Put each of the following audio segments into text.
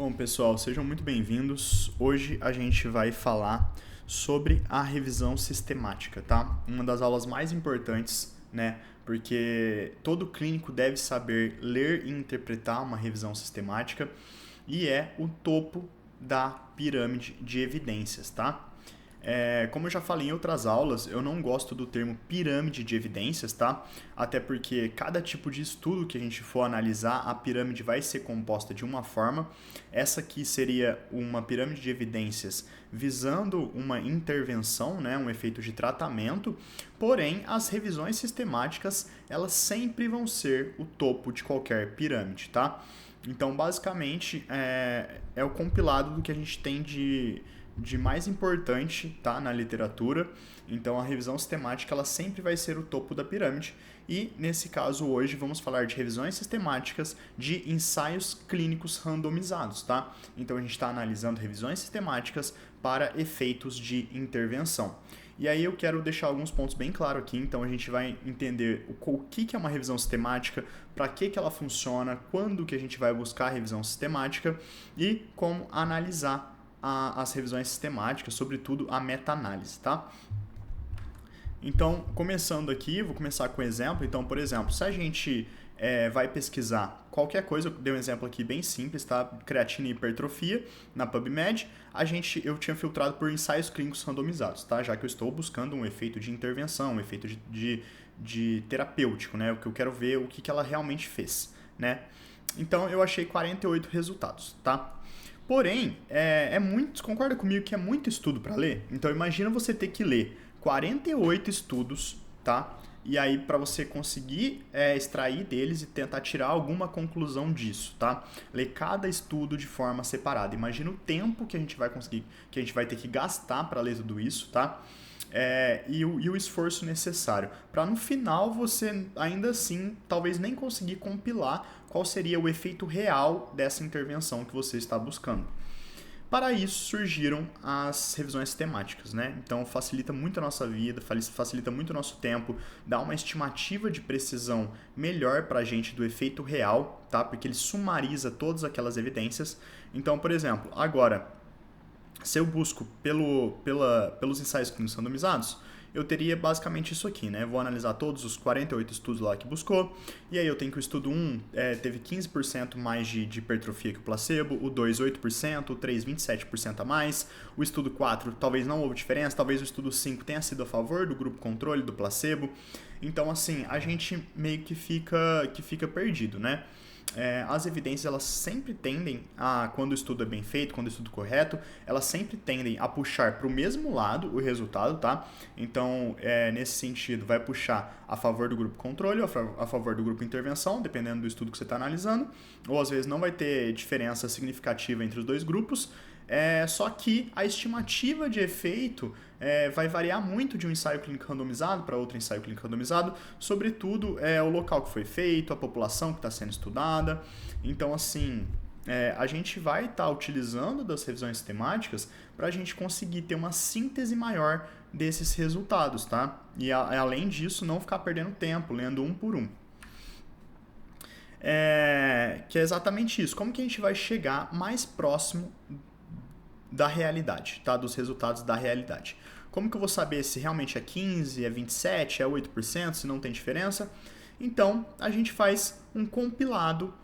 Bom, pessoal, sejam muito bem-vindos. Hoje a gente vai falar sobre a revisão sistemática, tá? Uma das aulas mais importantes, né? Porque todo clínico deve saber ler e interpretar uma revisão sistemática e é o topo da pirâmide de evidências, tá? Como eu já falei em outras aulas, eu não gosto do termo pirâmide de evidências, tá? Até porque cada tipo de estudo que a gente for analisar, a pirâmide vai ser composta de uma forma. Essa aqui seria uma pirâmide de evidências visando uma intervenção, né, um efeito de tratamento, porém as revisões sistemáticas, elas sempre vão ser o topo de qualquer pirâmide, tá? Então, basicamente, é o compilado do que a gente tem de mais importante, tá, na literatura. Então a revisão sistemática ela sempre vai ser o topo da pirâmide e nesse caso hoje vamos falar de revisões sistemáticas de ensaios clínicos randomizados, tá? Então a gente está analisando revisões sistemáticas para efeitos de intervenção. E aí eu quero deixar alguns pontos bem claros aqui, então a gente vai entender o que é uma revisão sistemática, para que ela funciona, quando que a gente vai buscar a revisão sistemática e como analisar as revisões sistemáticas, sobretudo a meta-análise, tá? Então, começando aqui, vou começar com um exemplo. Então, por exemplo, se a gente vai pesquisar qualquer coisa, eu dei um exemplo aqui bem simples, tá? Creatina e hipertrofia na PubMed, eu tinha filtrado por ensaios clínicos randomizados, tá? Já que eu estou buscando um efeito de intervenção, um efeito de terapêutico, né? O que eu quero ver, o que ela realmente fez, né? Então, eu achei 48 resultados, tá? Porém, concorda comigo que é muito estudo para ler? Então imagina você ter que ler 48 estudos, tá? E aí para você conseguir extrair deles e tentar tirar alguma conclusão disso, tá? Ler cada estudo de forma separada. Imagina o tempo que a gente vai ter que gastar para ler tudo isso, tá? E o esforço necessário para no final você ainda assim talvez nem conseguir compilar qual seria o efeito real dessa intervenção que você está buscando. Para isso surgiram as revisões sistemáticas, né? Então facilita muito a nossa vida, facilita muito o nosso tempo, dá uma estimativa de precisão melhor para a gente do efeito real, tá? Porque ele sumariza todas aquelas evidências. Então, por exemplo, agora se eu busco pelos ensaios clínicos randomizados, eu teria basicamente isso aqui, né? Vou analisar todos os 48 estudos lá que buscou, e aí eu tenho que o estudo 1 teve 15% mais de hipertrofia que o placebo, o 2, 8%, o 3, 27% a mais, o estudo 4 talvez não houve diferença, talvez o estudo 5 tenha sido a favor do grupo controle, do placebo. Então, assim, a gente meio que fica perdido, né? As evidências elas sempre tendem quando o estudo é bem feito, quando o estudo é correto, elas sempre tendem a puxar para o mesmo lado o resultado, tá? Então, nesse sentido, vai puxar a favor do grupo controle ou a favor do grupo intervenção, dependendo do estudo que você está analisando, ou às vezes não vai ter diferença significativa entre os dois grupos, só que a estimativa de efeito vai variar muito de um ensaio clínico randomizado para outro ensaio clínico randomizado, sobretudo o local que foi feito, a população que está sendo estudada. Então, assim, a gente vai estar utilizando das revisões sistemáticas para a gente conseguir ter uma síntese maior desses resultados, tá? E além disso, não ficar perdendo tempo lendo um por um. Que é exatamente isso. Como que a gente vai chegar mais próximo da realidade, tá? Dos resultados da realidade. Como que eu vou saber se realmente é 15, é 27, é 8%, se não tem diferença? Então, a gente faz um compilado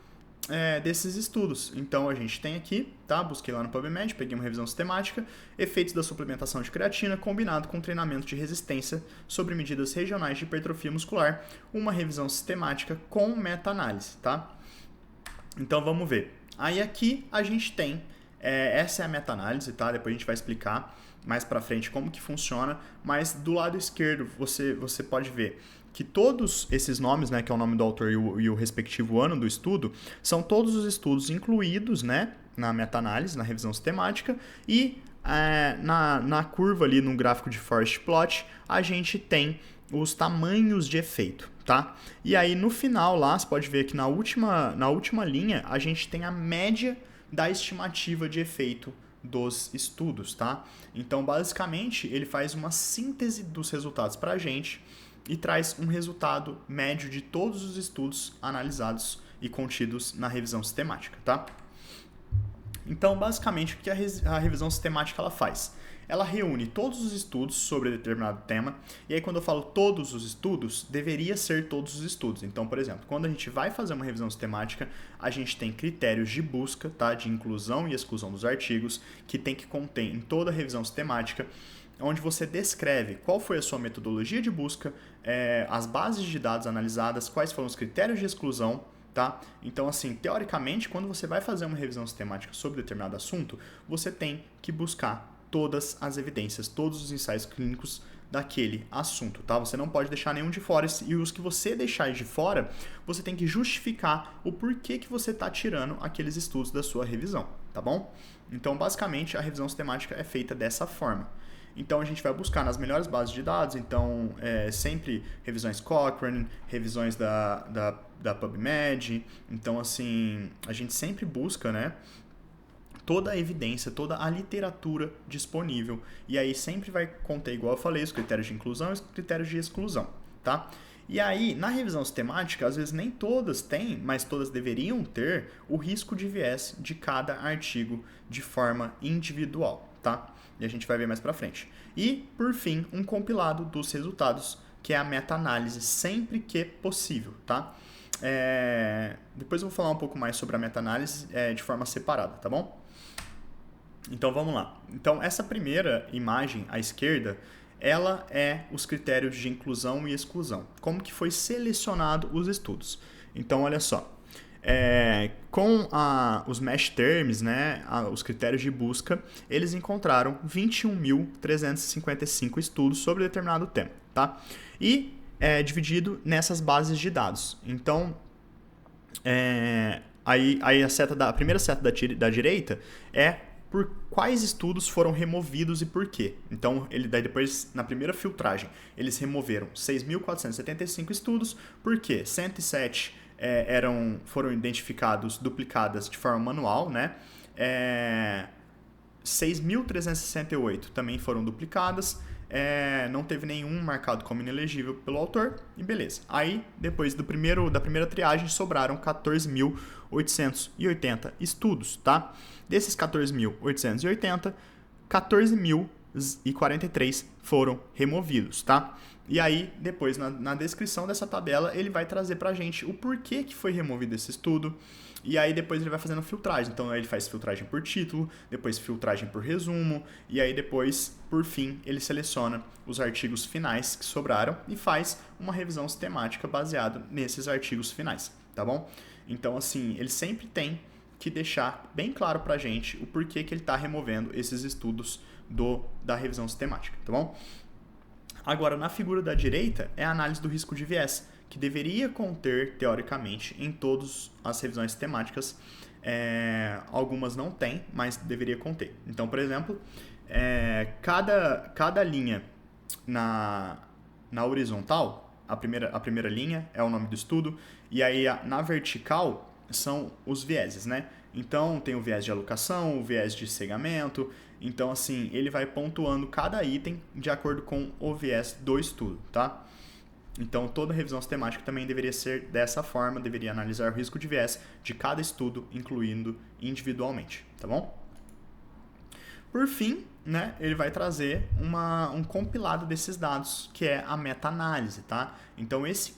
desses estudos. Então, a gente tem aqui, tá? Busquei lá no PubMed, peguei uma revisão sistemática, efeitos da suplementação de creatina combinado com treinamento de resistência sobre medidas regionais de hipertrofia muscular, uma revisão sistemática com meta-análise, tá? Então, vamos ver. Aí aqui a gente tem essa é a meta-análise, tá? Depois a gente vai explicar mais pra frente como que funciona, mas do lado esquerdo você pode ver que todos esses nomes, né, que é o nome do autor e o respectivo ano do estudo, são todos os estudos incluídos, né, na meta-análise, na revisão sistemática, e na curva ali, no gráfico de forest plot, a gente tem os tamanhos de efeito, tá? E aí no final lá, você pode ver que na última linha, a gente tem a média da estimativa de efeito dos estudos, tá? Então, basicamente, ele faz uma síntese dos resultados para a gente e traz um resultado médio de todos os estudos analisados e contidos na revisão sistemática, tá? Então, basicamente, o que a revisão sistemática ela faz? Ela reúne todos os estudos sobre determinado tema, e aí quando eu falo todos os estudos, deveria ser todos os estudos. Então, por exemplo, quando a gente vai fazer uma revisão sistemática, a gente tem critérios de busca, tá? De inclusão e exclusão dos artigos, que tem que conter em toda a revisão sistemática, onde você descreve qual foi a sua metodologia de busca, as bases de dados analisadas, quais foram os critérios de exclusão, tá? Então, assim, teoricamente, quando você vai fazer uma revisão sistemática sobre determinado assunto, você tem que buscar todas as evidências, todos os ensaios clínicos daquele assunto, tá? Você não pode deixar nenhum de fora, e os que você deixar de fora, você tem que justificar o porquê que você está tirando aqueles estudos da sua revisão, tá bom? Então, basicamente, a revisão sistemática é feita dessa forma. Então, a gente vai buscar nas melhores bases de dados, então, sempre revisões Cochrane, revisões da PubMed. Então, assim, a gente sempre busca, né, toda a evidência, toda a literatura disponível. E aí sempre vai conter, igual eu falei, os critérios de inclusão e os critérios de exclusão, tá? E aí, na revisão sistemática, às vezes nem todas têm, mas todas deveriam ter o risco de viés de cada artigo de forma individual, tá? E a gente vai ver mais pra frente. E, por fim, um compilado dos resultados, que é a meta-análise, sempre que possível, tá? Depois eu vou falar um pouco mais sobre a meta-análise de forma separada, tá bom? Então vamos lá. Então essa primeira imagem à esquerda, ela é os critérios de inclusão e exclusão. Como que foi selecionado os estudos? Então olha só, com os mesh terms, né, os critérios de busca, eles encontraram 21.355 estudos sobre determinado tema, tá? E é dividido nessas bases de dados. Então aí a primeira seta da direita é por quais estudos foram removidos e por quê. Então, daí depois, na primeira filtragem, eles removeram 6.475 estudos, por quê? 107 foram identificados duplicadas de forma manual, né? 6.368 também foram duplicadas, não teve nenhum marcado como inelegível pelo autor, e beleza. Aí, depois da primeira triagem, sobraram 14.880 estudos, tá? Desses 14.880, 14.043 foram removidos, tá? E aí, depois, na descrição dessa tabela, ele vai trazer pra gente o porquê que foi removido esse estudo. E aí, depois ele vai fazendo filtragem. Então, ele faz filtragem por título, depois filtragem por resumo, e aí depois, por fim, ele seleciona os artigos finais que sobraram e faz uma revisão sistemática baseada nesses artigos finais, tá bom? Então, assim, ele sempre tem que deixar bem claro pra gente o porquê que ele está removendo esses estudos da revisão sistemática, tá bom? Agora, na figura da direita, é a análise do risco de viés, que deveria conter, teoricamente, em todas as revisões sistemáticas. Algumas não tem, mas deveria conter. Então, por exemplo, cada linha na horizontal, a primeira linha é o nome do estudo, e aí na vertical são os vieses, né? Então, tem o viés de alocação, o viés de cegamento. Então, assim, ele vai pontuando cada item de acordo com o viés do estudo, tá? Então, toda revisão sistemática também deveria ser dessa forma, deveria analisar o risco de viés de cada estudo, incluindo individualmente, tá bom? Por fim, né, ele vai trazer um compilado desses dados, que é a meta-análise, tá? Então, esse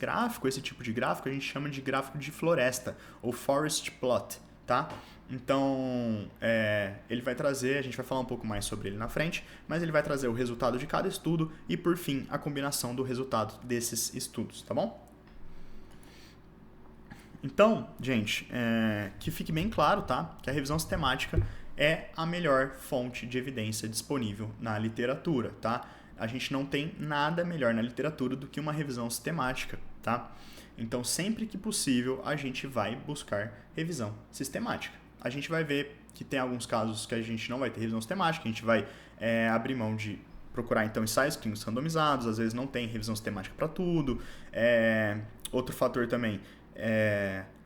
tipo de gráfico, a gente chama de gráfico de floresta, ou forest plot, tá? Então, ele vai trazer, a gente vai falar um pouco mais sobre ele na frente, mas ele vai trazer o resultado de cada estudo e, por fim, a combinação do resultado desses estudos, tá bom? Então, gente, que fique bem claro, tá? Que a revisão sistemática é a melhor fonte de evidência disponível na literatura, tá? A gente não tem nada melhor na literatura do que uma revisão sistemática, tá? Então, sempre que possível, a gente vai buscar revisão sistemática. A gente vai ver que tem alguns casos que a gente não vai ter revisão sistemática, a gente vai abrir mão de procurar, então, ensaios clínicos randomizados, às vezes não tem revisão sistemática para tudo. Outro fator também,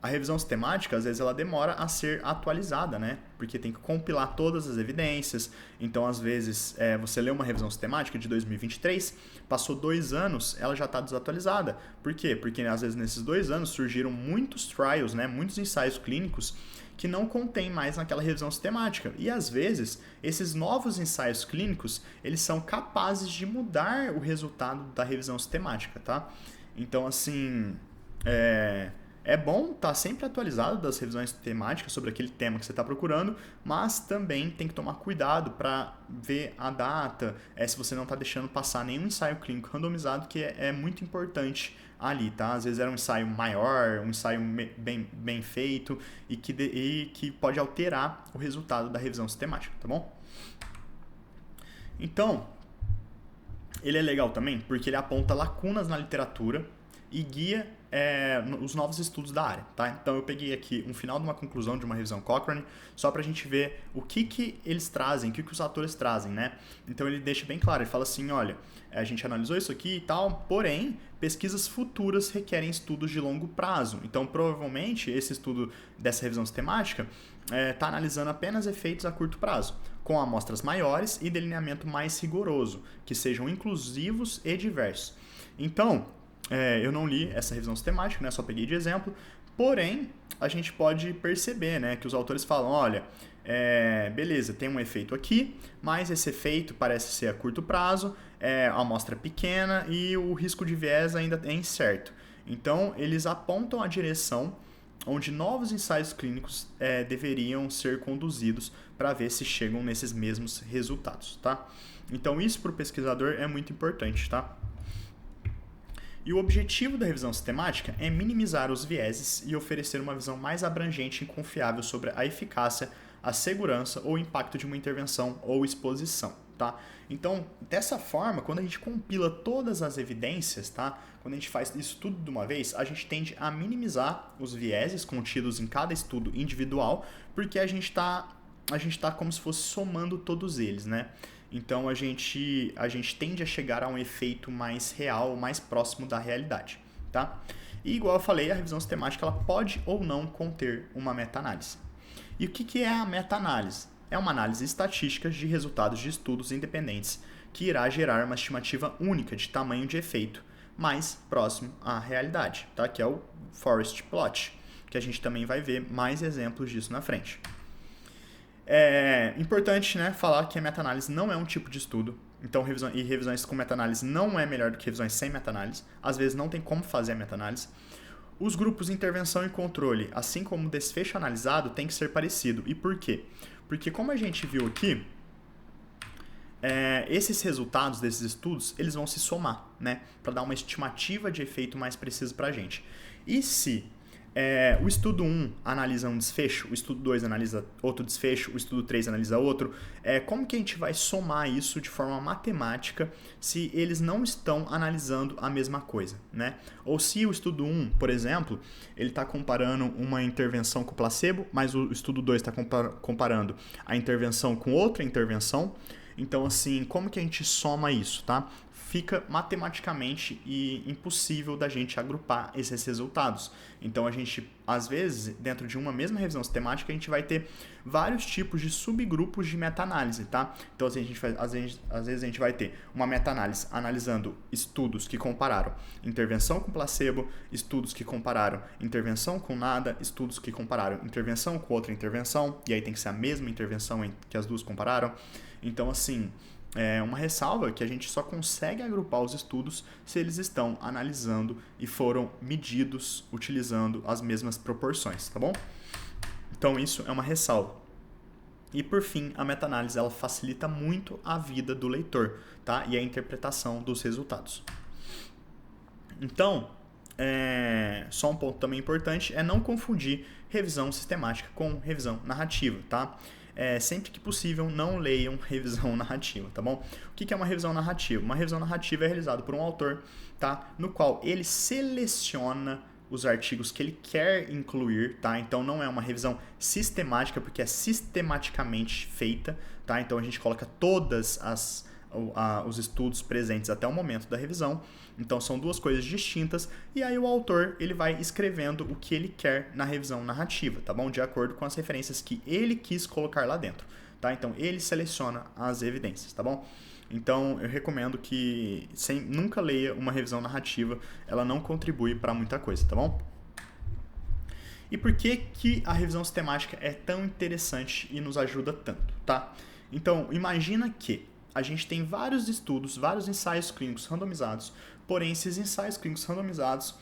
a revisão sistemática, às vezes, ela demora a ser atualizada, né? Porque tem que compilar todas as evidências. Então, às vezes, você lê uma revisão sistemática de 2023, passou 2 anos, ela já está desatualizada. Por quê? Porque, às vezes, nesses 2 anos surgiram muitos trials, né? Muitos ensaios clínicos que não contém mais naquela revisão sistemática. E às vezes, esses novos ensaios clínicos, eles são capazes de mudar o resultado da revisão sistemática, tá? Então, assim, é bom estar sempre atualizado das revisões sistemáticas sobre aquele tema que você está procurando, mas também tem que tomar cuidado para ver a data, se você não está deixando passar nenhum ensaio clínico randomizado, que é muito importante ali, tá? Às vezes era um ensaio maior, um ensaio bem feito e que pode alterar o resultado da revisão sistemática, tá bom? Então, ele é legal também porque ele aponta lacunas na literatura e guia os novos estudos da área, tá? Então eu peguei aqui um final de uma conclusão de uma revisão Cochrane, só pra gente ver o que eles trazem, o que os autores trazem, né? Então ele deixa bem claro, ele fala assim, olha, a gente analisou isso aqui e tal, porém, pesquisas futuras requerem estudos de longo prazo. Então provavelmente esse estudo dessa revisão sistemática está analisando apenas efeitos a curto prazo, com amostras maiores e delineamento mais rigoroso, que sejam inclusivos e diversos. Então, eu não li essa revisão sistemática, né? Só peguei de exemplo, porém, a gente pode perceber, né, que os autores falam, olha, beleza, tem um efeito aqui, mas esse efeito parece ser a curto prazo, a amostra pequena e o risco de viés ainda é incerto. Então, eles apontam a direção onde novos ensaios clínicos deveriam ser conduzidos para ver se chegam nesses mesmos resultados, tá? Então, isso para o pesquisador é muito importante, tá? E o objetivo da revisão sistemática é minimizar os vieses e oferecer uma visão mais abrangente e confiável sobre a eficácia, a segurança ou impacto de uma intervenção ou exposição, tá? Então, dessa forma, quando a gente compila todas as evidências, tá? Quando a gente faz isso tudo de uma vez, a gente tende a minimizar os vieses contidos em cada estudo individual, porque a gente tá como se fosse somando todos eles, né? Então a gente tende a chegar a um efeito mais real, mais próximo da realidade, tá? E igual eu falei, a revisão sistemática ela pode ou não conter uma meta-análise. E o que é a meta-análise? É uma análise estatística de resultados de estudos independentes que irá gerar uma estimativa única de tamanho de efeito mais próximo à realidade, tá? Que é o Forest Plot, que a gente também vai ver mais exemplos disso na frente. É importante, né, falar que a meta-análise não é um tipo de estudo, então revisões com meta-análise não é melhor do que revisões sem meta-análise, às vezes não tem como fazer a meta-análise. Os grupos de intervenção e controle, assim como o desfecho analisado, tem que ser parecido. E por quê? Porque como a gente viu aqui, esses resultados desses estudos, eles vão se somar, né, para dar uma estimativa de efeito mais preciso para a gente. E se o estudo 1 analisa um desfecho, o estudo 2 analisa outro desfecho, o estudo 3 analisa outro, como que a gente vai somar isso de forma matemática se eles não estão analisando a mesma coisa, né? Ou se o estudo 1, por exemplo, ele está comparando uma intervenção com placebo, mas o estudo 2 está comparando a intervenção com outra intervenção. Então, assim, como que a gente soma isso, tá? Fica matematicamente impossível da gente agrupar esses resultados. Então, a gente, às vezes, dentro de uma mesma revisão sistemática, a gente vai ter vários tipos de subgrupos de meta-análise, tá? Então, assim, às vezes a gente vai ter uma meta-análise analisando estudos que compararam intervenção com placebo, estudos que compararam intervenção com nada, estudos que compararam intervenção com outra intervenção, e aí tem que ser a mesma intervenção que as duas compararam. Então, assim, uma ressalva que a gente só consegue agrupar os estudos se eles estão analisando e foram medidos utilizando as mesmas proporções, tá bom? Então isso é uma ressalva. E por fim, a meta-análise ela facilita muito a vida do leitor, tá? E a interpretação dos resultados. Então, só um ponto também importante é não confundir revisão sistemática com revisão narrativa, tá? Sempre que possível, não leiam revisão narrativa, tá bom? O que é uma revisão narrativa? Uma revisão narrativa é realizada por um autor, tá? No qual ele seleciona os artigos que ele quer incluir, tá? Então não é uma revisão sistemática, porque é sistematicamente feita, tá? Então a gente coloca todas os estudos presentes até o momento da revisão. Então são duas coisas distintas e aí o autor ele vai escrevendo o que ele quer na revisão narrativa, tá bom? De acordo com as referências que ele quis colocar lá dentro, tá? Então ele seleciona as evidências, tá bom? Então eu recomendo que nunca leia uma revisão narrativa, ela não contribui para muita coisa, tá bom? E por que a revisão sistemática é tão interessante e nos ajuda tanto, tá? Então, imagina que a gente tem vários estudos, vários ensaios clínicos randomizados, porém esses ensaios clínicos randomizados,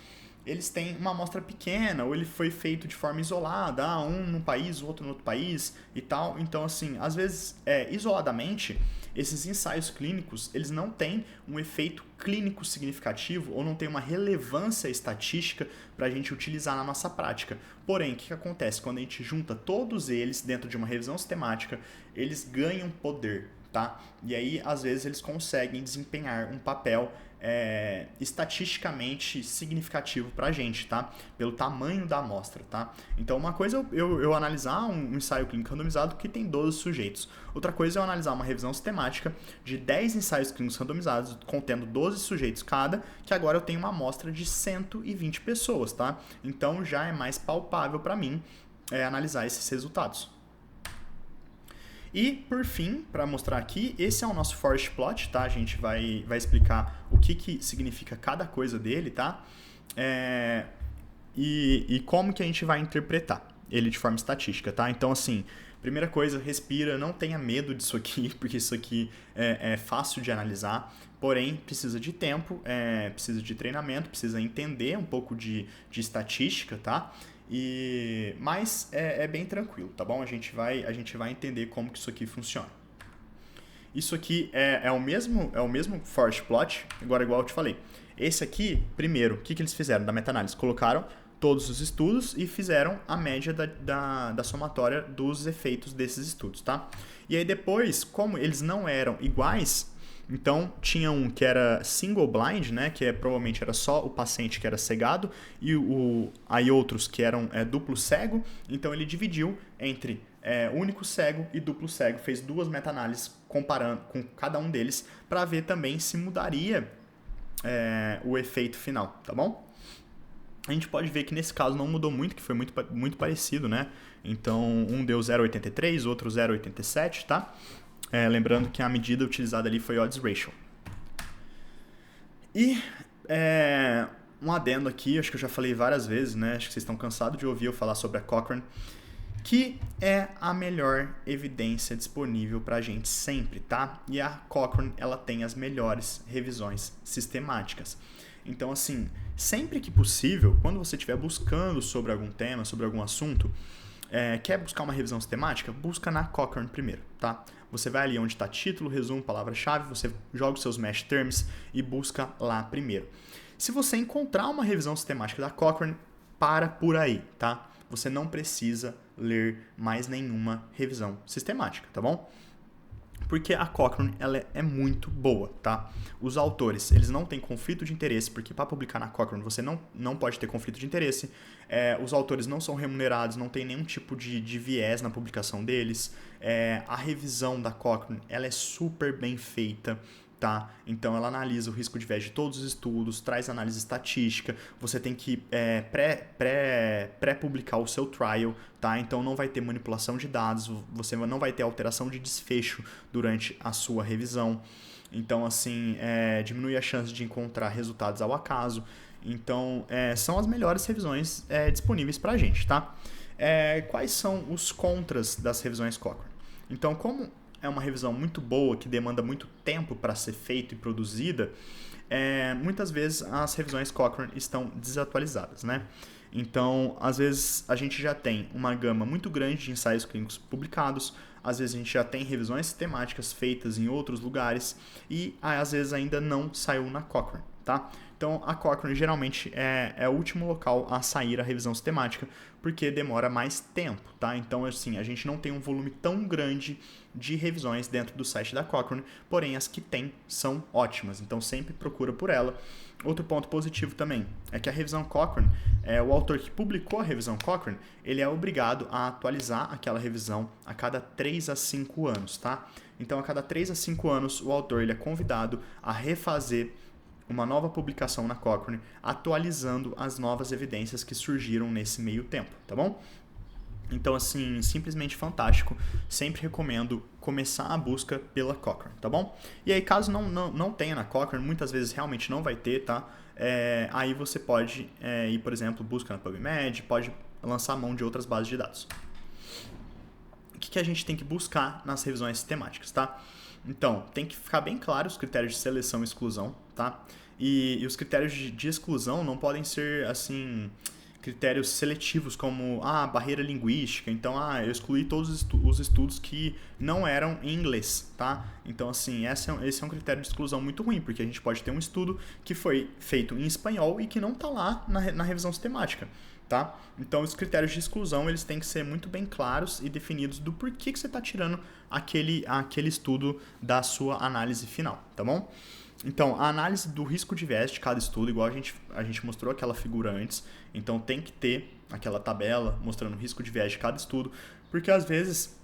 eles têm uma amostra pequena, ou ele foi feito de forma isolada, um num país, o outro no outro país e tal. Então, assim, às vezes, isoladamente, esses ensaios clínicos, eles não têm um efeito clínico significativo ou não tem uma relevância estatística para a gente utilizar na nossa prática. Porém, o que acontece? Quando a gente junta todos eles dentro de uma revisão sistemática, eles ganham poder, tá? E aí, às vezes, eles conseguem desempenhar um papel estatisticamente significativo para a gente, tá? Pelo tamanho da amostra, tá? Então, uma coisa é eu analisar um ensaio clínico randomizado que tem 12 sujeitos. Outra coisa é eu analisar uma revisão sistemática de 10 ensaios clínicos randomizados, contendo 12 sujeitos cada, que agora eu tenho uma amostra de 120 pessoas, tá? Então, já é mais palpável para mim analisar esses resultados. E, por fim, para mostrar aqui, esse é o nosso forest plot, tá? A gente vai explicar o que significa cada coisa dele, tá? E como que a gente vai interpretar ele de forma estatística, tá? Então, assim, primeira coisa, respira, não tenha medo disso aqui, porque isso aqui é fácil de analisar, porém, precisa de tempo, precisa de treinamento, precisa entender um pouco de estatística, tá? Mas é bem tranquilo, tá bom? A gente vai entender como que isso aqui funciona. Isso aqui é o mesmo forest plot, agora igual eu te falei. Esse aqui, primeiro, o que eles fizeram da meta-análise? Colocaram todos os estudos e fizeram a média da somatória dos efeitos desses estudos, tá? E aí depois, como eles não eram iguais, então tinha um que era single blind, né, que provavelmente era só o paciente que era cegado, e aí outros que eram duplo cego, então ele dividiu entre único cego e duplo cego, fez duas meta-análises comparando com cada um deles para ver também se mudaria o efeito final, tá bom? A gente pode ver que nesse caso não mudou muito, que foi muito parecido, né? Então um deu 0,83, outro 0,87, tá? Lembrando que a medida utilizada ali foi odds ratio. E um adendo aqui, acho que eu já falei várias vezes, né? Acho que vocês estão cansados de ouvir eu falar sobre a Cochrane, que é a melhor evidência disponível para a gente sempre, tá? E a Cochrane, ela tem as melhores revisões sistemáticas. Então, assim, sempre que possível, quando você estiver buscando sobre algum tema, sobre algum assunto, quer buscar uma revisão sistemática? Busca na Cochrane primeiro, tá? Você vai ali onde está título, resumo, palavra-chave, você joga os seus match terms e busca lá primeiro. Se você encontrar uma revisão sistemática da Cochrane, para por aí, tá? Você não precisa ler mais nenhuma revisão sistemática, tá bom? Porque a Cochrane, ela é muito boa, tá? Os autores, eles não têm conflito de interesse, porque para publicar na Cochrane você não pode ter conflito de interesse. Os autores não são remunerados, não tem nenhum tipo de viés na publicação deles. A revisão da Cochrane, ela é super bem feita, tá? Então ela analisa o risco de viés de todos os estudos, traz análise estatística, você tem que pré-publicar o seu trial, tá? Então não vai ter manipulação de dados, você não vai ter alteração de desfecho durante a sua revisão. Então, assim, diminui a chance de encontrar resultados ao acaso. Então, são as melhores revisões disponíveis pra gente, tá? Quais são os contras das revisões Cochrane? Então, como é uma revisão muito boa, que demanda muito tempo para ser feita e produzida, muitas vezes as revisões Cochrane estão desatualizadas, né? Então, às vezes, a gente já tem uma gama muito grande de ensaios clínicos publicados, às vezes a gente já tem revisões sistemáticas feitas em outros lugares e, às vezes, ainda não saiu na Cochrane, tá? Então, a Cochrane geralmente é o último local a sair a revisão sistemática, porque demora mais tempo, tá? Então, assim, a gente não tem um volume tão grande de revisões dentro do site da Cochrane, porém as que tem são ótimas, então sempre procura por ela. Outro ponto positivo também é que a revisão Cochrane, o autor que publicou a revisão Cochrane, ele é obrigado a atualizar aquela revisão a cada 3 a 5 anos, tá? Então, a cada 3 a 5 anos, o autor ele é convidado a refazer uma nova publicação na Cochrane, atualizando as novas evidências que surgiram nesse meio tempo, tá bom? Então, assim, simplesmente fantástico. Sempre recomendo começar a busca pela Cochrane, tá bom? E aí, caso não tenha na Cochrane, muitas vezes realmente não vai ter, tá? Aí você pode ir, por exemplo, busca na PubMed, pode lançar a mão de outras bases de dados. O que a gente tem que buscar nas revisões sistemáticas, tá? Então, tem que ficar bem claro os critérios de seleção e exclusão, tá? E os critérios de exclusão não podem ser, assim, critérios seletivos como, barreira linguística. Então, eu excluí todos os estudos que não eram em inglês, tá? Então, assim, esse é um critério de exclusão muito ruim, porque a gente pode ter um estudo que foi feito em espanhol e que não está lá na revisão sistemática, tá? Então, os critérios de exclusão, eles têm que ser muito bem claros e definidos do porquê que você está tirando aquele estudo da sua análise final, tá bom? Então, a análise do risco de viés de cada estudo, igual a gente mostrou aquela figura antes, então tem que ter aquela tabela mostrando o risco de viés de cada estudo, porque às vezes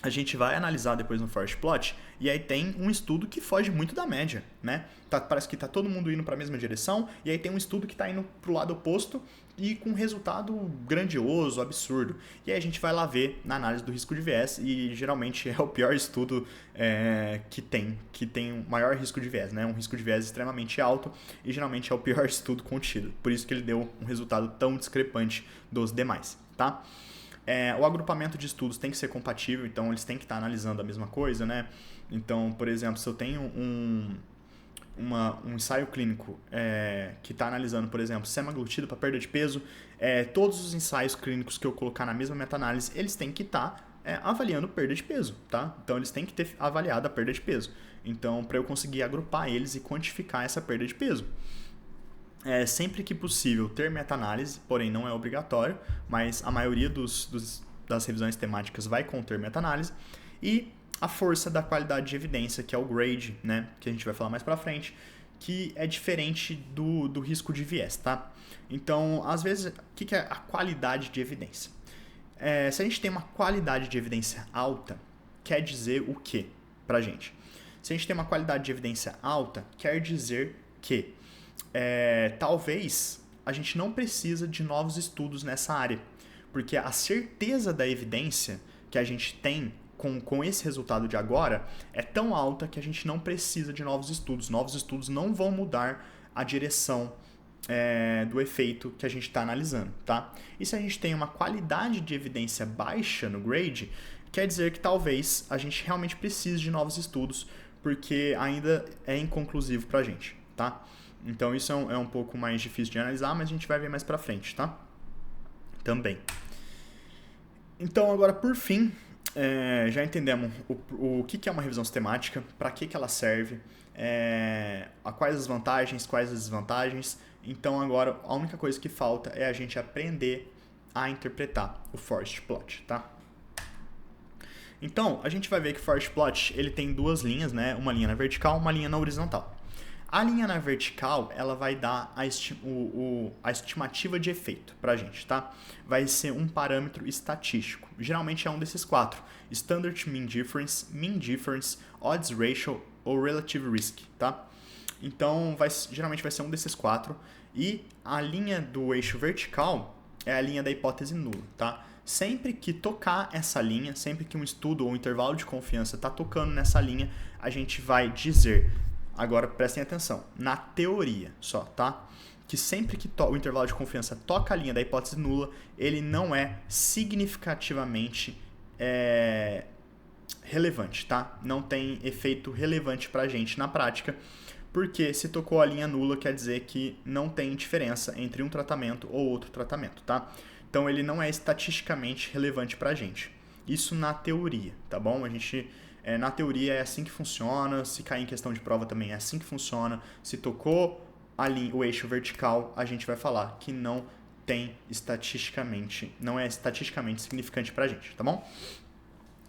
a gente vai analisar depois no Forest Plot e aí tem um estudo que foge muito da média, né? Parece que tá todo mundo indo para a mesma direção e aí tem um estudo que está indo para o lado oposto e com um resultado grandioso, absurdo. E aí a gente vai lá ver na análise do risco de viés e geralmente é o pior estudo que tem um maior risco de viés, né? Um risco de viés extremamente alto e geralmente é o pior estudo contido. Por isso que ele deu um resultado tão discrepante dos demais, tá? O agrupamento de estudos tem que ser compatível, então eles têm que estar analisando a mesma coisa, né? Então, por exemplo, se eu tenho um ensaio clínico que está analisando, por exemplo, semaglutida para perda de peso, todos os ensaios clínicos que eu colocar na mesma meta-análise, eles têm que estar avaliando perda de peso, tá? Então, eles têm que ter avaliado a perda de peso. Então, para eu conseguir agrupar eles e quantificar essa perda de peso. Sempre que possível ter meta-análise, porém não é obrigatório, mas a maioria das revisões temáticas vai conter meta-análise. E a força da qualidade de evidência, que é o grade, né, que a gente vai falar mais pra frente, que é diferente do risco de viés, tá? Então, às vezes, o que é a qualidade de evidência? Se a gente tem uma qualidade de evidência alta, quer dizer o quê pra gente? Se a gente tem uma qualidade de evidência alta, quer dizer que talvez a gente não precisa de novos estudos nessa área, porque a certeza da evidência que a gente tem com esse resultado de agora é tão alta que a gente não precisa de novos estudos. Novos estudos não vão mudar a direção do efeito que a gente está analisando, tá? E se a gente tem uma qualidade de evidência baixa no grade, quer dizer que talvez a gente realmente precise de novos estudos, porque ainda é inconclusivo para a gente, tá? Então isso é um pouco mais difícil de analisar, mas a gente vai ver mais pra frente, tá? Também. Então agora, por fim, já entendemos o que é uma revisão sistemática, para que ela serve, quais as vantagens, quais as desvantagens. Então agora a única coisa que falta é a gente aprender a interpretar o Forest Plot, tá? Então a gente vai ver que o Forest Plot ele tem duas linhas, né? Uma linha na vertical, uma linha na horizontal. A linha na vertical, ela vai dar a estimativa de efeito pra gente, tá? Vai ser um parâmetro estatístico. Geralmente é um desses quatro. Standard Mean Difference, Odds Ratio ou Relative Risk, tá? Então, geralmente vai ser um desses quatro. E a linha do eixo vertical é a linha da hipótese nula, tá? Sempre que tocar essa linha, sempre que um estudo ou um intervalo de confiança tá tocando nessa linha, a gente vai dizer... Agora, prestem atenção, na teoria só, tá? Que sempre que o intervalo de confiança toca a linha da hipótese nula, ele não é significativamente relevante, tá? Não tem efeito relevante pra gente na prática, porque se tocou a linha nula, quer dizer que não tem diferença entre um tratamento ou outro tratamento, tá? Então, ele não é estatisticamente relevante pra gente. Isso na teoria, tá bom? A gente... na teoria é assim que funciona, se cair em questão de prova também é assim que funciona. Se tocou o eixo vertical, a gente vai falar que não é estatisticamente significante pra gente, tá bom?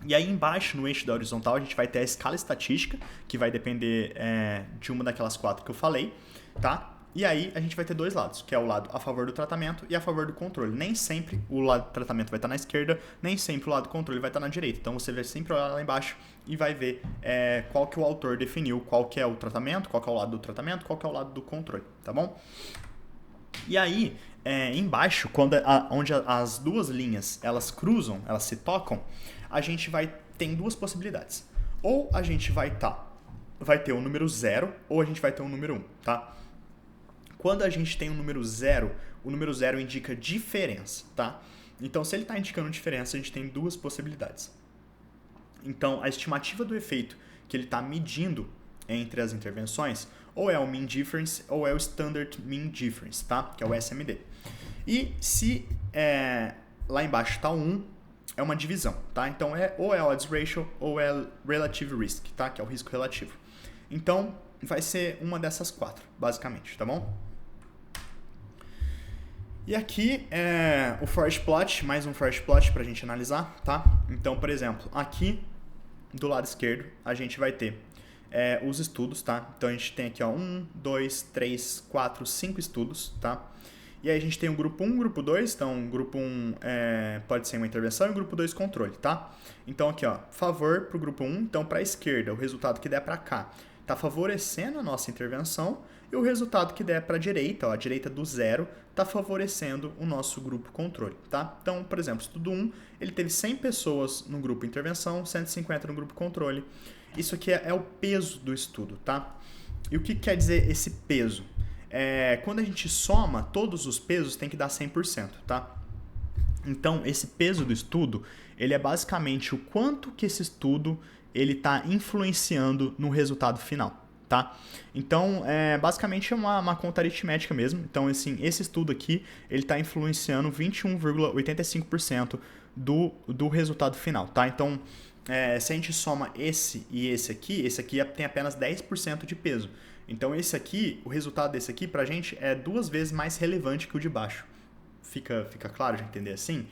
E aí embaixo, no eixo da horizontal, a gente vai ter a escala estatística, que vai depender de uma daquelas quatro que eu falei, tá? E aí a gente vai ter dois lados, que é o lado a favor do tratamento e a favor do controle. Nem sempre o lado do tratamento vai estar na esquerda, nem sempre o lado do controle vai estar na direita. Então você vai sempre olhar lá embaixo e vai ver qual que o autor definiu, qual que é o tratamento, qual que é o lado do tratamento, qual que é o lado do controle, tá bom? E aí, embaixo, onde as duas linhas elas cruzam, elas se tocam, a gente tem duas possibilidades. Ou a gente vai ter o número 0 ou a gente vai ter o número 1, tá? Quando a gente tem o número 0, o número 0 indica diferença, tá? Então, se ele está indicando diferença, a gente tem duas possibilidades. Então, a estimativa do efeito que ele está medindo entre as intervenções ou é o Mean Difference ou é o Standard Mean Difference, tá? Que é o SMD. E se lá embaixo está 1, é uma divisão, tá? Então, ou é Odds Ratio ou é Relative Risk, tá? Que é o risco relativo. Então, vai ser uma dessas 4, basicamente, tá bom? E aqui é o Forest Plot, mais um Forest Plot para a gente analisar, tá? Então, por exemplo, aqui do lado esquerdo a gente vai ter os estudos, tá? Então a gente tem aqui 1, 2, 3, 4, 5 estudos, tá? E aí a gente tem o grupo 1, grupo 2, então o grupo 1 pode ser uma intervenção e o grupo 2 controle, tá? Então aqui, ó, favor para o grupo 1, então para a esquerda, o resultado que der para cá está favorecendo a nossa intervenção e o resultado que der para a direita, ó, a direita do 0, está favorecendo o nosso grupo controle, tá? Então, por exemplo, estudo 1, ele teve 100 pessoas no grupo intervenção, 150 no grupo controle. Isso aqui é o peso do estudo, tá? E o que quer dizer esse peso? Quando a gente soma todos os pesos, tem que dar 100%, tá? Então, esse peso do estudo, ele é basicamente o quanto que esse estudo ele está influenciando no resultado final, tá? Então, basicamente é uma conta aritmética mesmo. Então, assim, esse estudo aqui, ele está influenciando 21,85% do resultado final, tá? Então, se a gente soma esse e esse aqui tem apenas 10% de peso. Então, esse aqui, o resultado desse aqui, pra gente, é 2 vezes mais relevante que o de baixo. Fica claro de entender assim?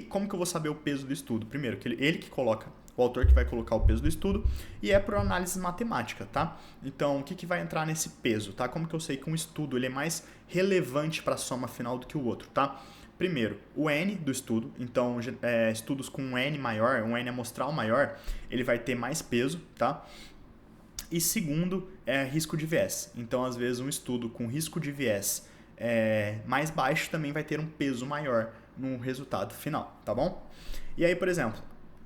Como que eu vou saber o peso do estudo? Primeiro, que ele que coloca, o autor que vai colocar o peso do estudo, e é por análise matemática, tá? Então, o que vai entrar nesse peso, tá? Como que eu sei que um estudo ele é mais relevante para a soma final do que o outro, tá? Primeiro, o N do estudo. Então, estudos com um N maior, um N amostral maior, ele vai ter mais peso, tá? E segundo, risco de viés. Então, às vezes, um estudo com risco de viés mais baixo também vai ter um peso maior no resultado final, tá bom? E aí, por exemplo,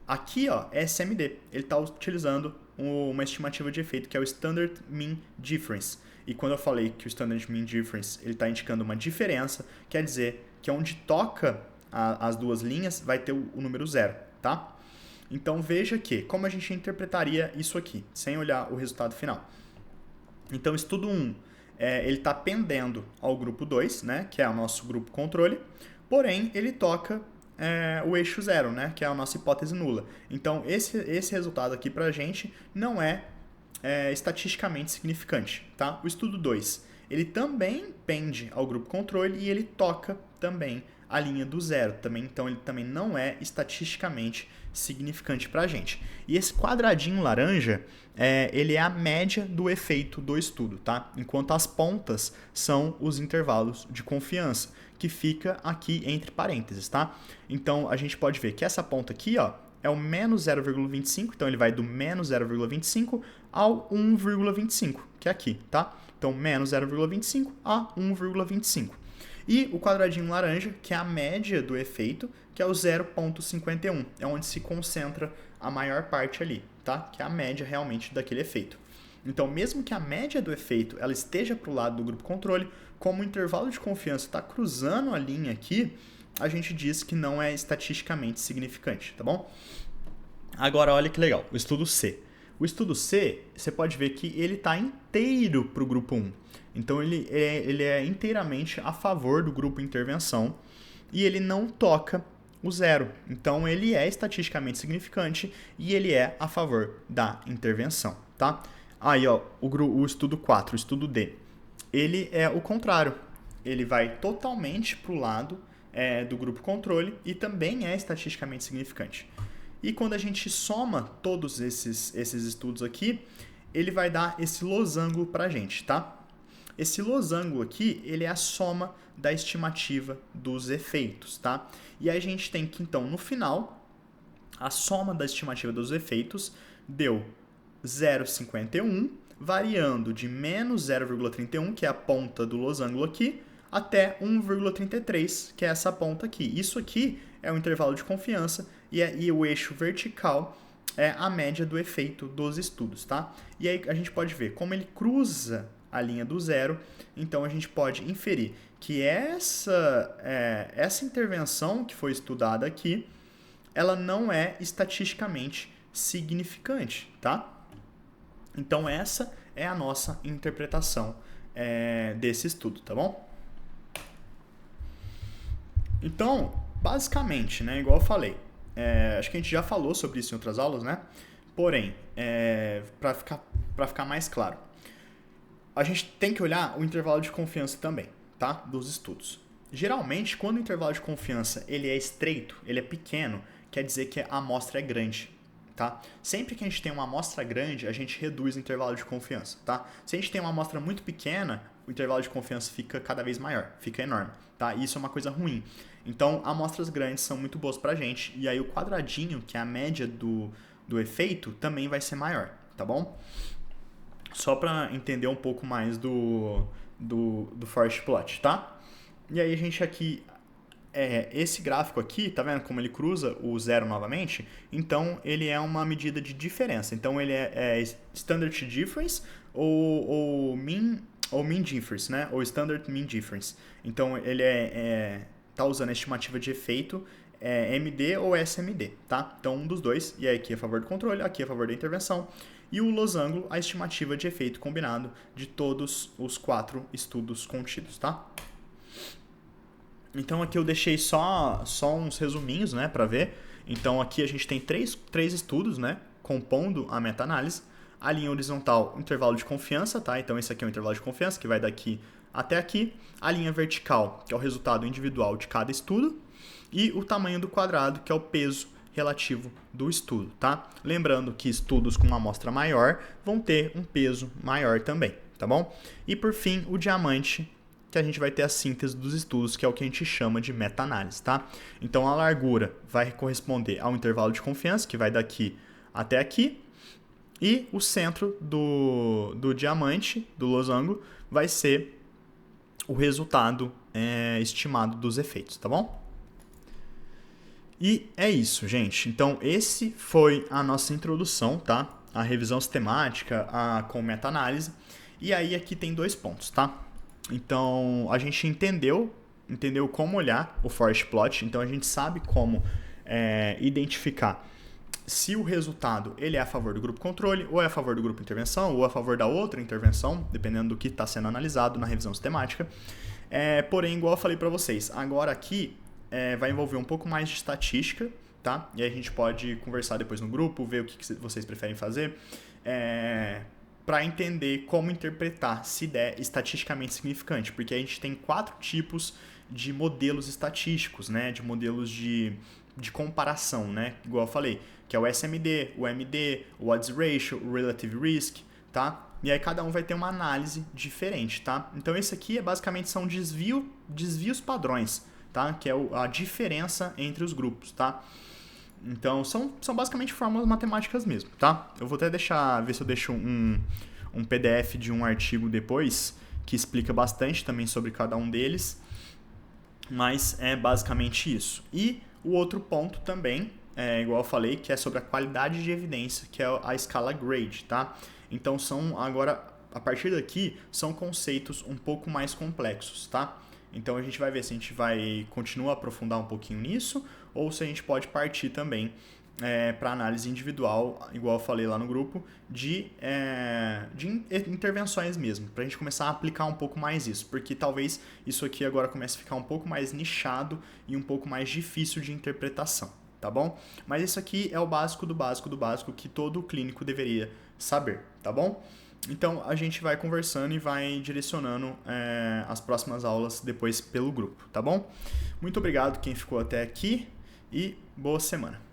aqui ó, é SMD, ele está utilizando uma estimativa de efeito que é o Standard Mean Difference. E quando eu falei que o Standard Mean Difference ele está indicando uma diferença, quer dizer que onde toca as duas linhas vai ter o número 0, tá? Então veja que, como a gente interpretaria isso aqui, sem olhar o resultado final. Então, estudo 1, ele está pendendo ao grupo 2, né, que é o nosso grupo controle, porém, ele toca o eixo 0, né, que é a nossa hipótese nula. Então, esse resultado aqui para a gente não é estatisticamente significante. Tá? O estudo 2, ele também pende ao grupo controle e ele toca também a linha do 0. Então, ele também não é estatisticamente significante para a gente. E esse quadradinho laranja, ele é a média do efeito do estudo, tá? Enquanto as pontas são os intervalos de confiança, que fica aqui entre parênteses, tá? Então, a gente pode ver que essa ponta aqui, ó, é o menos 0,25, então ele vai do menos 0,25 ao 1,25, que é aqui, tá? Então, menos 0,25 a 1,25. E o quadradinho laranja, que é a média do efeito, que é o 0,51. É onde se concentra a maior parte ali, tá? Que é a média realmente daquele efeito. Então, mesmo que a média do efeito ela esteja para o lado do grupo controle, como o intervalo de confiança está cruzando a linha aqui, a gente diz que não é estatisticamente significante, tá bom? Agora, olha que legal, o estudo C. O estudo C, você pode ver que ele está inteiro para o grupo 1. Então, ele é inteiramente a favor do grupo intervenção e ele não toca o 0. Então, ele é estatisticamente significante e ele é a favor da intervenção, tá? Aí, ó, o estudo 4, o estudo D, ele é o contrário. Ele vai totalmente para o lado do grupo controle e também é estatisticamente significante. E quando a gente soma todos esses estudos aqui, ele vai dar esse losango para a gente, tá? Esse losango aqui, ele é a soma da estimativa dos efeitos, tá? E aí a gente tem que, então, no final, a soma da estimativa dos efeitos deu 0,51, variando de menos 0,31, que é a ponta do losango aqui, até 1,33, que é essa ponta aqui. Isso aqui é o intervalo de confiança e o eixo vertical é a média do efeito dos estudos, tá? E aí a gente pode ver como ele cruza a linha do zero. Então, a gente pode inferir que essa intervenção que foi estudada aqui, ela não é estatisticamente significante, tá? Então, essa é a nossa interpretação desse estudo, tá bom? Então, basicamente, né, igual eu falei, acho que a gente já falou sobre isso em outras aulas, né? Porém, para ficar mais claro, a gente tem que olhar o intervalo de confiança também, tá? Dos estudos. Geralmente, quando o intervalo de confiança ele é estreito, ele é pequeno, quer dizer que a amostra é grande, tá? Sempre que a gente tem uma amostra grande, a gente reduz o intervalo de confiança, tá? Se a gente tem uma amostra muito pequena, o intervalo de confiança fica cada vez maior, fica enorme, tá? E isso é uma coisa ruim. Então, amostras grandes são muito boas pra gente, e aí o quadradinho, que é a média do efeito, também vai ser maior, tá bom? Só para entender um pouco mais do forest plot, tá? E aí a gente aqui, esse gráfico aqui, tá vendo como ele cruza o zero novamente? Então ele é uma medida de diferença. Então ele é standard difference ou mean difference, né? Ou standard mean difference. Então ele tá usando a estimativa de efeito MD ou SMD, tá? Então um dos dois, e aí aqui é a favor do controle, aqui é a favor da intervenção. E o losango, a estimativa de efeito combinado de todos os 4 estudos contidos, tá? Então aqui eu deixei só uns resuminhos, né, para ver. Então aqui a gente tem três estudos, né, compondo a meta-análise. A linha horizontal, intervalo de confiança, tá? Então esse aqui é o intervalo de confiança, que vai daqui até aqui. A linha vertical, que é o resultado individual de cada estudo. E o tamanho do quadrado, que é o peso relativo do estudo, tá? Lembrando que estudos com uma amostra maior vão ter um peso maior também, tá bom? E por fim, o diamante, que a gente vai ter a síntese dos estudos, que é o que a gente chama de meta-análise, tá? Então a largura vai corresponder ao intervalo de confiança, que vai daqui até aqui, e o centro do diamante, do losango, vai ser o resultado estimado dos efeitos, tá bom? E é isso, gente. Então, esse foi a nossa introdução, tá? A revisão sistemática com meta-análise. E aí, aqui tem 2 pontos, tá? Então, a gente entendeu como olhar o forest plot. Então, a gente sabe como identificar se o resultado ele é a favor do grupo controle, ou é a favor do grupo intervenção, ou a favor da outra intervenção, dependendo do que está sendo analisado na revisão sistemática. Porém, igual eu falei para vocês, agora aqui vai envolver um pouco mais de estatística, tá? E aí a gente pode conversar depois no grupo, ver o que vocês preferem fazer, para entender como interpretar se der estatisticamente significante, porque a gente tem 4 tipos de modelos estatísticos, né? De modelos de comparação, né? Igual eu falei, que é o SMD, o MD, o Odds Ratio, o Relative Risk, tá? E aí cada um vai ter uma análise diferente, tá? Então esse aqui basicamente são desvios padrões, tá? Que é a diferença entre os grupos, tá? Então são basicamente fórmulas matemáticas mesmo, tá? Eu vou até ver se eu deixo um PDF de um artigo depois que explica bastante também sobre cada um deles, mas é basicamente isso. E o outro ponto também, igual eu falei, que é sobre a qualidade de evidência, que é a escala GRADE, tá? Então agora, a partir daqui, são conceitos um pouco mais complexos, tá? Então a gente vai ver se a gente vai continuar a aprofundar um pouquinho nisso, ou se a gente pode partir também para análise individual, igual eu falei lá no grupo, de intervenções mesmo, para a gente começar a aplicar um pouco mais isso, porque talvez isso aqui agora comece a ficar um pouco mais nichado e um pouco mais difícil de interpretação, tá bom? Mas isso aqui é o básico do básico do básico que todo clínico deveria saber, tá bom? Então a gente vai conversando e vai direcionando as próximas aulas depois pelo grupo, tá bom? Muito obrigado quem ficou até aqui e boa semana.